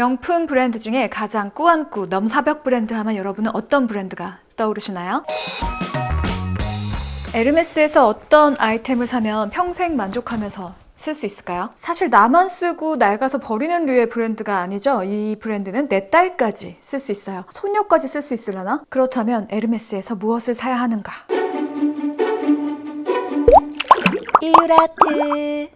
명품 브랜드 중에 가장 꾸안꾸 넘사벽 브랜드 하면 여러분은 어떤 브랜드가 떠오르시나요? 에르메스에서 어떤 아이템을 사면 평생 만족하면서 쓸 수 있을까요? 사실 나만 쓰고 낡아서 버리는 류의 브랜드가 아니죠. 이 브랜드는 내 딸까지 쓸 수 있어요. 손녀까지 쓸 수 있으려나? 그렇다면 에르메스에서 무엇을 사야 하는가? 이유라트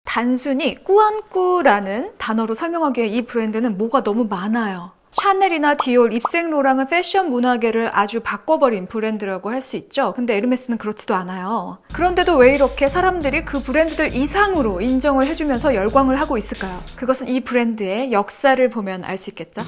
단순히 꾸안꾸라는 단어로 설명하기에 이 브랜드는 뭐가 너무 많아요. 샤넬이나 디올, 입생로랑은 패션 문화계를 아주 바꿔버린 브랜드라고 할 수 있죠. 근데 에르메스는 그렇지도 않아요. 그런데도 왜 이렇게 사람들이 그 브랜드들 이상으로 인정을 해주면서 열광을 하고 있을까요? 그것은 이 브랜드의 역사를 보면 알 수 있겠죠?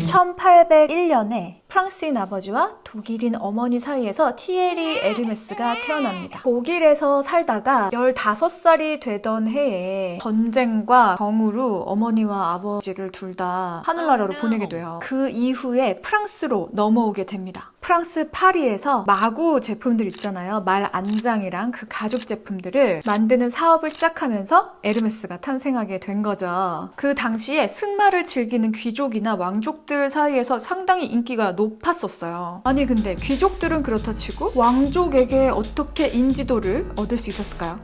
1801년에 프랑스인 아버지와 독일인 어머니 사이에서 티에리 에르메스가 태어납니다. 독일에서 살다가 15살이 되던 해에 전쟁과 병으로 어머니와 아버지를 둘 다 하늘나라로 보내게 돼요. 그 이후에 프랑스로 넘어오게 됩니다. 프랑스 파리에서 마구 제품들 있잖아요. 말 안장이랑 그 가죽 제품들을 만드는 사업을 시작하면서 에르메스가 탄생하게 된 거죠. 그 당시에 승마를 즐기는 귀족이나 왕족들 사이에서 상당히 인기가 높았었어요. 아니 근데 귀족들은 그렇다 치고 왕족에게 어떻게 인지도를 얻을 수 있었을까요?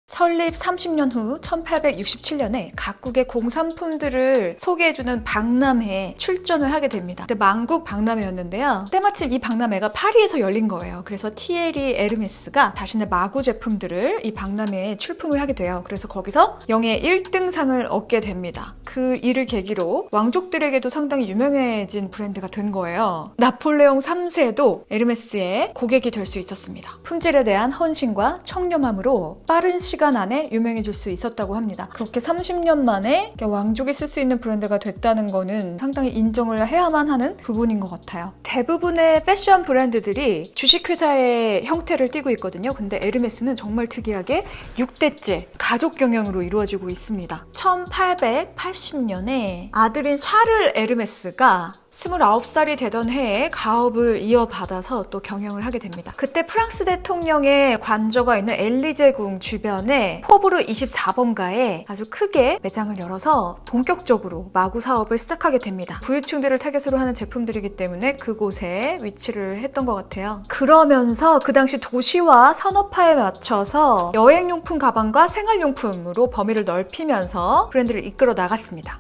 설립 30년 후 1867년에 각국의 공산품들을 소개해주는 박람회에 출전을 하게 됩니다. 그때 만국 박람회였는데요. 때마침 이 박람회가 파리에서 열린 거예요. 그래서 티에리 에르메스가 자신의 마구 제품들을 이 박람회에 출품을 하게 돼요. 그래서 거기서 영예 1등상을 얻게 됩니다. 그 일을 계기로 왕족들에게도 상당히 유명해진 브랜드가 된 거예요. 나폴레옹 3세도 에르메스의 고객이 될 수 있었습니다. 품질에 대한 헌신과 청렴함으로 빠른 시간 안에 유명해질 수 있었다고 합니다. 그렇게 30년 만에 왕족이 쓸 수 있는 브랜드가 됐다는 거는 상당히 인정을 해야만 하는 부분인 것 같아요. 대부분의 패션 브랜드들이 주식회사의 형태를 띠고 있거든요. 근데 에르메스는 정말 특이하게 6대째 가족 경영으로 이루어지고 있습니다. 1880년에 아들인 샤를 에르메스가 29살이 되던 해에 가업을 이어받아서 또 경영을 하게 됩니다. 그때 프랑스 대통령의 관저가 있는 엘리제궁 주변에 포브르 24번가에 아주 크게 매장을 열어서 본격적으로 마구 사업을 시작하게 됩니다. 부유층들을 타겟으로 하는 제품들이기 때문에 그곳에 위치를 했던 것 같아요. 그러면서 그 당시 도시와 산업화에 맞춰서 여행용품 가방과 생활용품으로 범위를 넓히면서 브랜드를 이끌어 나갔습니다.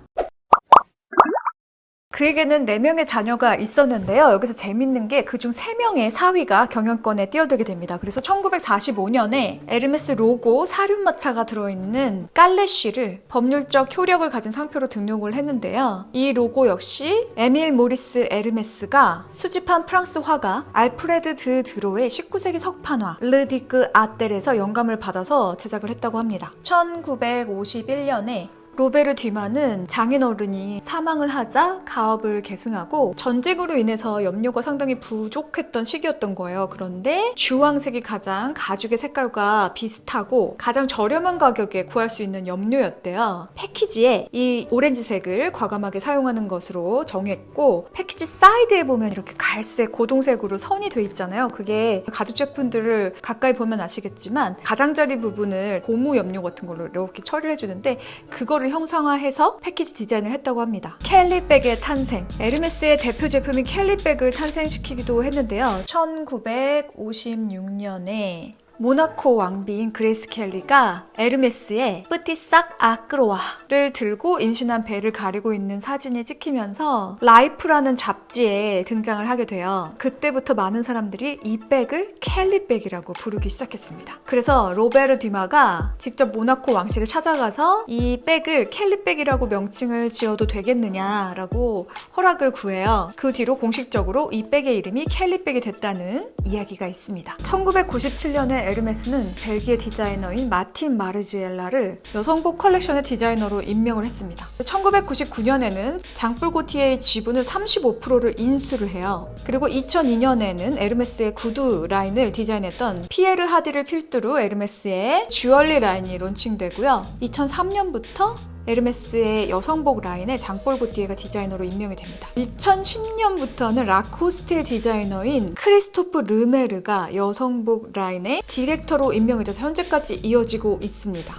그에게는 4명의 자녀가 있었는데요. 여기서 재밌는 게 그중 3명의 사위가 경영권에 뛰어들게 됩니다. 그래서 1945년에 에르메스 로고 사륜마차가 들어있는 깔레쉬를 법률적 효력을 가진 상표로 등록을 했는데요. 이 로고 역시 에밀 모리스 에르메스가 수집한 프랑스 화가 알프레드 드 드로의 19세기 석판화 르디그 아텔에서 영감을 받아서 제작을 했다고 합니다. 1951년에 로베르 듀마는 장인어른이 사망을 하자 가업을 계승하고 전쟁으로 인해서 염료가 상당히 부족했던 시기였던 거예요. 그런데 주황색이 가장 가죽의 색깔과 비슷하고 가장 저렴한 가격에 구할 수 있는 염료였대요. 패키지에 이 오렌지색을 과감하게 사용하는 것으로 정했고 패키지 사이드에 보면 이렇게 갈색, 고동색으로 선이 돼 있잖아요. 그게 가죽 제품들을 가까이 보면 아시겠지만 가장자리 부분을 고무 염료 같은 걸로 이렇게 처리를 해주는데 그거를 형상화해서 패키지 디자인을 했다고 합니다. 캘리백의 탄생. 에르메스의 대표 제품인 캘리백을 탄생시키기도 했는데요. 1956년에 모나코 왕비인 그레이스 켈리가 에르메스의 뿌티싹 아크로아를 들고 임신한 배를 가리고 있는 사진이 찍히면서 라이프라는 잡지에 등장을 하게 돼요. 그때부터 많은 사람들이 이 백을 켈리백이라고 부르기 시작했습니다. 그래서 로베르 듀마가 직접 모나코 왕실을 찾아가서 이 백을 켈리백이라고 명칭을 지어도 되겠느냐라고 허락을 구해요. 그 뒤로 공식적으로 이 백의 이름이 켈리백이 됐다는 이야기가 있습니다. 1997년에 에르메스는 벨기에 디자이너인 마틴 마르지엘라를 여성복 컬렉션의 디자이너로 임명을 했습니다. 1999년에는 장뿔 고티에의 지분을 35%를 인수를 해요. 그리고 2002년에는 에르메스의 구두 라인을 디자인했던 피에르 하디를 필두로 에르메스의 주얼리 라인이 론칭되고요. 2003년부터 에르메스의 여성복 라인의 장폴 고티에가 디자이너로 임명이 됩니다. 2010년부터는 라코스트의 디자이너인 크리스토프 르메르가 여성복 라인의 디렉터로 임명이 돼서 현재까지 이어지고 있습니다.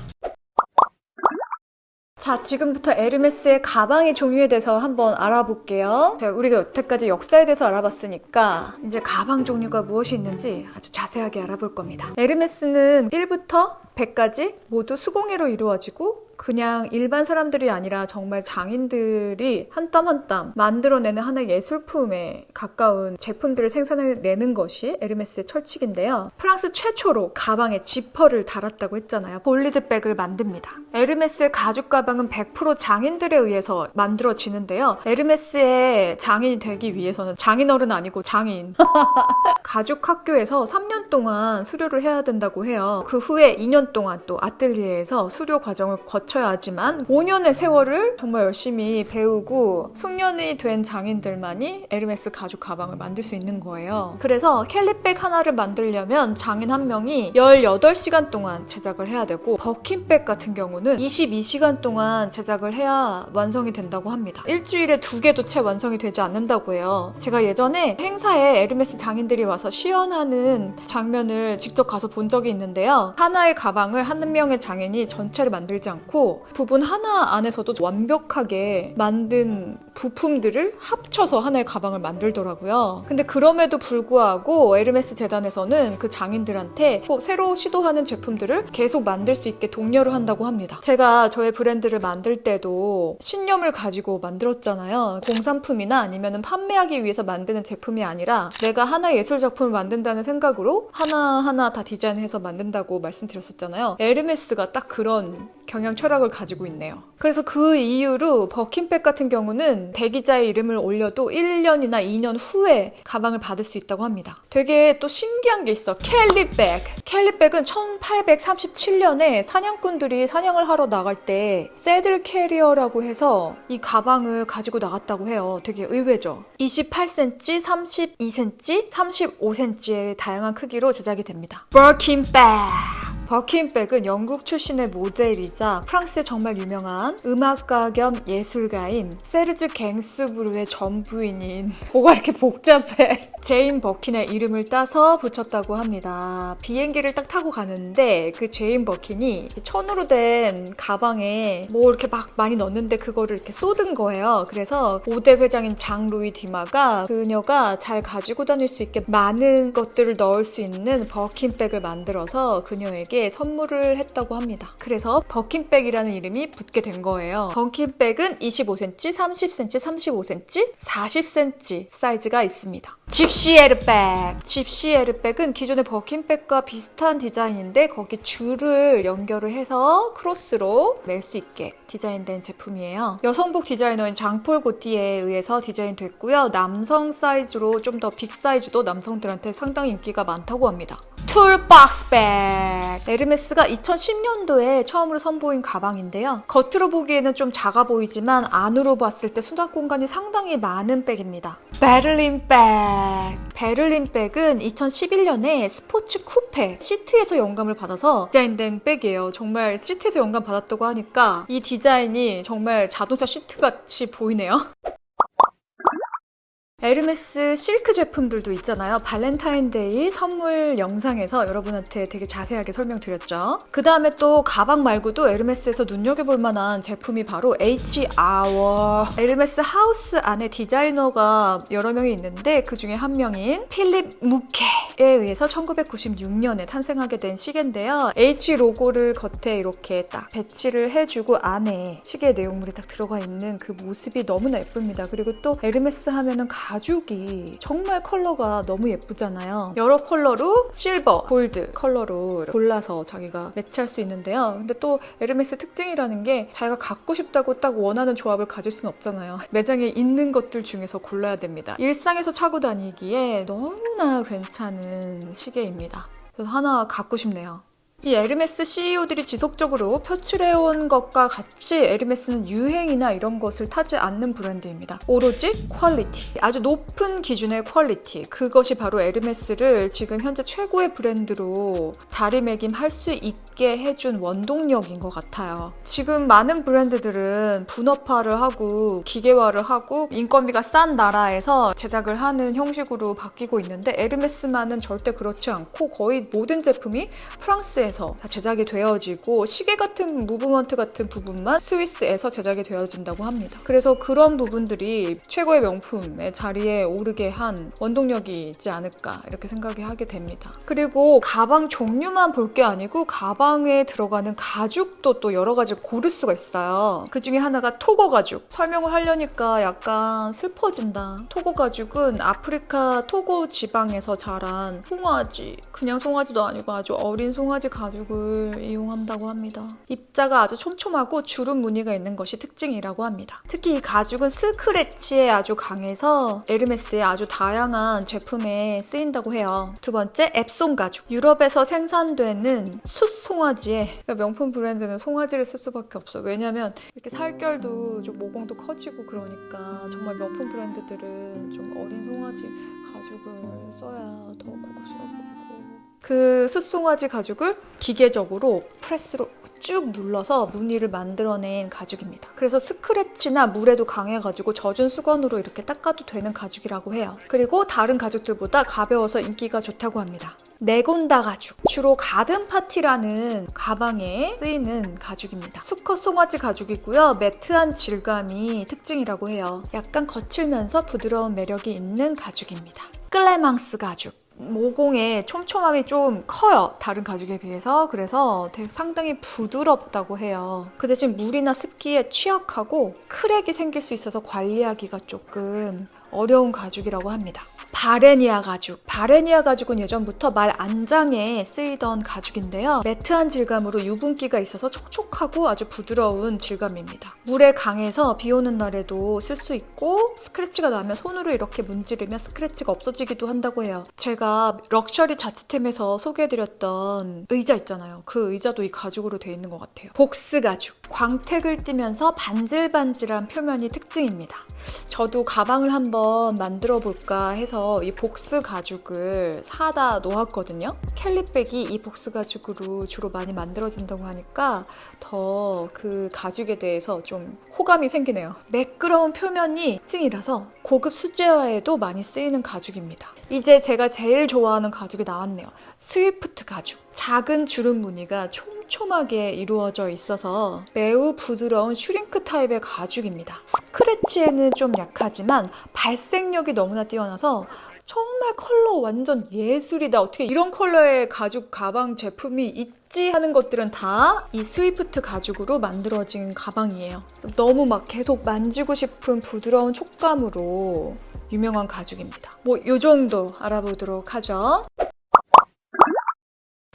자, 지금부터 에르메스의 가방의 종류에 대해서 한번 알아볼게요. 우리가 여태까지 역사에 대해서 알아봤으니까 이제 가방 종류가 무엇이 있는지 아주 자세하게 알아볼 겁니다. 에르메스는 1부터 100까지 모두 수공예로 이루어지고 그냥 일반 사람들이 아니라 정말 장인들이 한 땀 한 땀 만들어내는 하나의 예술품에 가까운 제품들을 생산해내는 것이 에르메스의 철칙인데요. 프랑스 최초로 가방에 지퍼를 달았다고 했잖아요. 볼리드백을 만듭니다. 에르메스의 가죽 가방은 100% 장인들에 의해서 만들어지는데요. 에르메스의 장인이 되기 위해서는 장인어른 아니고 장인. 가죽 학교에서 3년 동안 수료를 해야 된다고 해요. 그 후에 2년 동안 또 아틀리에에서 수료 과정을 거쳐야 하지만 5년의 세월을 정말 열심히 배우고 숙련이 된 장인들만이 에르메스 가죽 가방을 만들 수 있는 거예요. 그래서 캘리백 하나를 만들려면 장인 한 명이 18시간 동안 제작을 해야 되고 버킨백 같은 경우는 22시간 동안 제작을 해야 완성이 된다고 합니다. 일주일에 2개도 채 완성이 되지 않는다고 해요. 제가 예전에 행사에 에르메스 장인들이 와서 시연하는 장면을 직접 가서 본 적이 있는데요. 하나의 가방을 한 명의 장인이 전체를 만들지 않고 부분 하나 안에서도 완벽하게 만든 부품들을 합쳐서 하나의 가방을 만들더라고요. 근데 그럼에도 불구하고 에르메스 재단에서는 그 장인들한테 새로 시도하는 제품들을 계속 만들 수 있게 독려를 한다고 합니다. 제가 저의 브랜드를 만들 때도 신념을 가지고 만들었잖아요. 공산품이나 아니면 판매하기 위해서 만드는 제품이 아니라 내가 하나의 예술작품을 만든다는 생각으로 하나하나 다 디자인해서 만든다고 말씀드렸었잖아요. 에르메스가 딱 그런 경영 철학을 가지고 있네요. 그래서 그 이후로 버킨백 같은 경우는 대기자의 이름을 올려도 1년이나 2년 후에 가방을 받을 수 있다고 합니다. 되게 또 신기한 게 있어. 캘리백. 캘리백은 1837년에 사냥꾼들이 사냥을 하러 나갈 때 새들 캐리어라고 해서 이 가방을 가지고 나갔다고 해요. 되게 의외죠. 28cm, 32cm, 35cm의 다양한 크기로 제작이 됩니다. 버킨백. 버킨백은 영국 출신의 모델이자 프랑스의 정말 유명한 음악가 겸 예술가인 세르즈 갱스부르의 전부인인 뭐가 이렇게 복잡해 제인 버킨의 이름을 따서 붙였다고 합니다. 비행기를 딱 타고 가는데 그 제인 버킨이 천으로 된 가방에 뭐 이렇게 막 많이 넣었는데 그거를 이렇게 쏟은 거예요. 그래서 5대 회장인 장 루이 디마가 그녀가 잘 가지고 다닐 수 있게 많은 것들을 넣을 수 있는 버킨백을 만들어서 그녀에게 선물을 했다고 합니다. 그래서 버킨백이라는 이름이 붙게 된 거예요. 버킨백은 25cm, 30cm, 35cm, 40cm 사이즈가 있습니다. 집시 에르백. 집시 에르백은 기존의 버킨백과 비슷한 디자인인데 거기 줄을 연결을 해서 크로스로 멜 수 있게 디자인된 제품이에요. 여성복 디자이너인 장폴 고티에에 의해서 디자인됐고요. 남성 사이즈로 좀 더 빅 사이즈도 남성들한테 상당히 인기가 많다고 합니다. 툴박스백. 에르메스가 2010년도에 처음으로 선보인 가방인데요. 겉으로 보기에는 좀 작아 보이지만 안으로 봤을 때 수납 공간이 상당히 많은 백입니다. 베를린백. 베를린백은 2011년에 스포츠 쿠페 시트에서 영감을 받아서 디자인된 백이에요. 정말 시트에서 영감 받았다고 하니까 이 디자인이 정말 자동차 시트같이 보이네요. 에르메스 실크 제품들도 있잖아요. 발렌타인데이 선물 영상에서 여러분한테 되게 자세하게 설명드렸죠. 그 다음에 또 가방 말고도 에르메스에서 눈여겨볼 만한 제품이 바로 HR. 에르메스 하우스 안에 디자이너가 여러 명이 있는데 그 중에 한 명인 필립 무케에 의해서 1996년에 탄생하게 된 시계인데요. H 로고를 겉에 이렇게 딱 배치를 해주고 안에 시계 내용물이 딱 들어가 있는 그 모습이 너무나 예쁩니다. 그리고 또 에르메스 하면은 가죽이 정말 컬러가 너무 예쁘잖아요. 여러 컬러로 실버, 골드 컬러로 골라서 자기가 매치할 수 있는데요. 근데 또 에르메스 특징이라는 게 자기가 갖고 싶다고 딱 원하는 조합을 가질 수는 없잖아요. 매장에 있는 것들 중에서 골라야 됩니다. 일상에서 차고 다니기에 너무나 괜찮은 시계입니다. 그래서 하나 갖고 싶네요. 이 에르메스 CEO들이 지속적으로 표출해온 것과 같이 에르메스는 유행이나 이런 것을 타지 않는 브랜드입니다. 오로지 퀄리티, 아주 높은 기준의 퀄리티, 그것이 바로 에르메스를 지금 현재 최고의 브랜드로 자리매김할 수 있게 해준 원동력인 것 같아요. 지금 많은 브랜드들은 분업화를 하고 기계화를 하고 인건비가 싼 나라에서 제작을 하는 형식으로 바뀌고 있는데 에르메스만은 절대 그렇지 않고 거의 모든 제품이 프랑스에서 다 제작이 되어지고 시계 같은 무브먼트 같은 부분만 스위스에서 제작이 되어진다고 합니다. 그래서 그런 부분들이 최고의 명품의 자리에 오르게 한 원동력이 있지 않을까 이렇게 생각이 하게 됩니다. 그리고 가방 종류만 볼 게 아니고 가방에 들어가는 가죽도 또 여러 가지 고를 수가 있어요. 그 중에 하나가 토고 가죽. 설명을 하려니까 약간 슬퍼진다. 토고 가죽은 아프리카 토고 지방에서 자란 송아지, 그냥 송아지도 아니고 아주 어린 송아지 가죽을 이용한다고 합니다. 입자가 아주 촘촘하고 주름 무늬가 있는 것이 특징이라고 합니다. 특히 이 가죽은 스크래치에 아주 강해서 에르메스의 아주 다양한 제품에 쓰인다고 해요. 두 번째, 앱송 가죽. 유럽에서 생산되는 숫 송아지에, 명품 브랜드는 송아지를 쓸 수밖에 없어요. 왜냐면 이렇게 살결도 좀 모공도 커지고 그러니까 정말 명품 브랜드들은 좀 어린 송아지 가죽을 써야 더 고급스러워 보이고, 그 숫송아지 가죽을 기계적으로 프레스로 쭉 눌러서 무늬를 만들어낸 가죽입니다. 그래서 스크래치나 물에도 강해가지고 젖은 수건으로 이렇게 닦아도 되는 가죽이라고 해요. 그리고 다른 가죽들보다 가벼워서 인기가 좋다고 합니다. 네곤다 가죽. 주로 가든 파티라는 가방에 쓰이는 가죽입니다. 수컷 송아지 가죽이고요. 매트한 질감이 특징이라고 해요. 약간 거칠면서 부드러운 매력이 있는 가죽입니다. 클레망스 가죽. 모공의 촘촘함이 좀 커요. 다른 가죽에 비해서. 그래서 되게 상당히 부드럽다고 해요. 그 대신 물이나 습기에 취약하고 크랙이 생길 수 있어서 관리하기가 조금 어려운 가죽이라고 합니다. 바레니아 가죽. 바레니아 가죽은 예전부터 말 안장에 쓰이던 가죽인데요. 매트한 질감으로 유분기가 있어서 촉촉하고 아주 부드러운 질감입니다. 물에 강해서 비 오는 날에도 쓸 수 있고 스크래치가 나면 손으로 이렇게 문지르면 스크래치가 없어지기도 한다고 해요. 제가 럭셔리 자취템에서 소개해드렸던 의자 있잖아요. 그 의자도 이 가죽으로 되어 있는 것 같아요. 복스 가죽. 광택을 띠면서 반질반질한 표면이 특징입니다. 저도 가방을 한번 만들어 볼까 해서 이 복스 가죽을 사다 놓았거든요. 캘리백이 이 복스 가죽으로 주로 많이 만들어진다고 하니까 더 그 가죽에 대해서 좀 호감이 생기네요. 매끄러운 표면이 특징이라서 고급 수제화에도 많이 쓰이는 가죽입니다. 이제 제가 제일 좋아하는 가죽이 나왔네요. 스위프트 가죽. 작은 주름 무늬가 촘촘하게 이루어져 있어서 매우 부드러운 슈링크 타입의 가죽입니다. 스크래치에는 좀 약하지만 발색력이 너무나 뛰어나서 정말 컬러 완전 예술이다. 어떻게 이런 컬러의 가죽 가방 제품이 있지 하는 것들은 다 이 스위프트 가죽으로 만들어진 가방이에요. 너무 막 계속 만지고 싶은 부드러운 촉감으로 유명한 가죽입니다. 뭐 요 정도 알아보도록 하죠.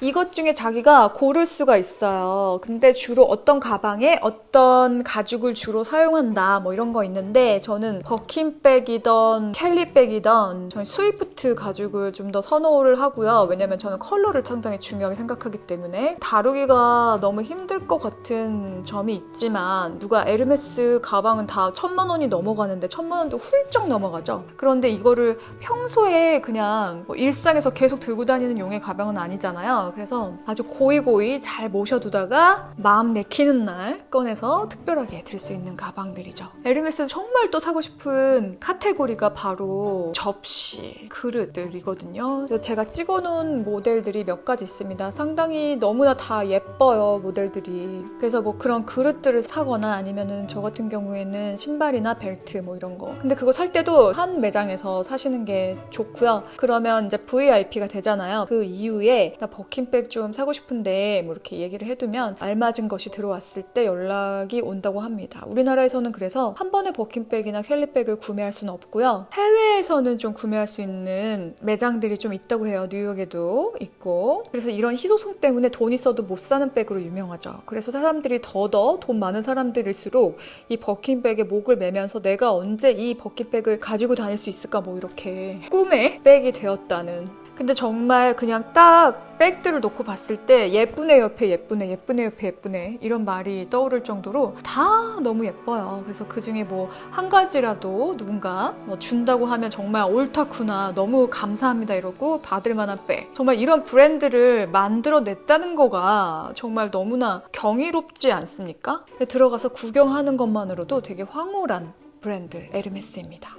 이것 중에 자기가 고를 수가 있어요. 근데 주로 어떤 가방에 어떤 가죽을 주로 사용한다 뭐 이런 거 있는데 저는 버킨백이던 캘리백이던 저는 스위프트 가죽을 좀 더 선호를 하고요. 왜냐면 저는 컬러를 상당히 중요하게 생각하기 때문에 다루기가 너무 힘들 것 같은 점이 있지만 누가 에르메스 가방은 다 1000만 원이 넘어가는데 1000만 원도 훌쩍 넘어가죠. 그런데 이거를 평소에 그냥 뭐 일상에서 계속 들고 다니는 용의 가방은 아니잖아요. 그래서 아주 고이고이 잘 모셔두다가 마음 내키는 날 꺼내서 특별하게 들 수 있는 가방들이죠. 에르메스 정말 또 사고 싶은 카테고리가 바로 접시, 그릇들이거든요. 제가 찍어놓은 모델들이 몇 가지 있습니다. 상당히 너무나 다 예뻐요, 모델들이. 그래서 뭐 그런 그릇들을 사거나 아니면은 저 같은 경우에는 신발이나 벨트 뭐 이런 거. 근데 그거 살 때도 한 매장에서 사시는 게 좋고요. 그러면 이제 VIP가 되잖아요. 그 이후에 나 버킨백 좀 사고 싶은데 뭐 이렇게 얘기를 해두면 알맞은 것이 들어왔을 때 연락이 온다고 합니다. 우리나라에서는 그래서 한 번에 버킨백이나 캘리백을 구매할 수는 없고요. 해외에서는 좀 구매할 수 있는 매장들이 좀 있다고 해요. 뉴욕에도 있고. 그래서 이런 희소성 때문에 돈 있어도 못 사는 백으로 유명하죠. 그래서 사람들이 더더 돈 많은 사람들일수록 이 버킨백에 목을 매면서 내가 언제 이 버킨백을 가지고 다닐 수 있을까 뭐 이렇게 꿈의 백이 되었다는 근데 정말 그냥 딱 백들을 놓고 봤을 때 예쁘네 옆에 예쁘네, 예쁘네 옆에 예쁘네 이런 말이 떠오를 정도로 다 너무 예뻐요. 그래서 그중에 뭐 한 가지라도 누군가 뭐 준다고 하면 정말 옳다구나, 너무 감사합니다 이러고 받을 만한 백, 정말 이런 브랜드를 만들어냈다는 거가 정말 너무나 경이롭지 않습니까? 들어가서 구경하는 것만으로도 되게 황홀한 브랜드 에르메스입니다.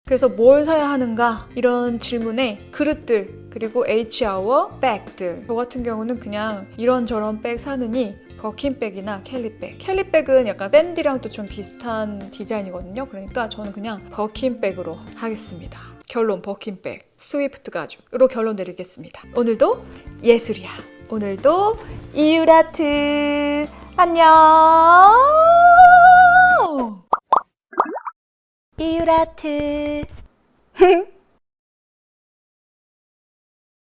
그래서 뭘 사야 하는가 이런 질문에 그릇들, 그리고 H아워 백들, 저 같은 경우는 그냥 이런저런 백 사느니 버킨백이나 캘리백. 캘리백은 약간 밴디랑 또 좀 비슷한 디자인이거든요. 그러니까 저는 그냥 버킨백으로 하겠습니다. 결론 버킨백, 스위프트 가죽으로 결론 내리겠습니다. 오늘도 예술이야. 오늘도 이유라트. 안녕. 이유라트.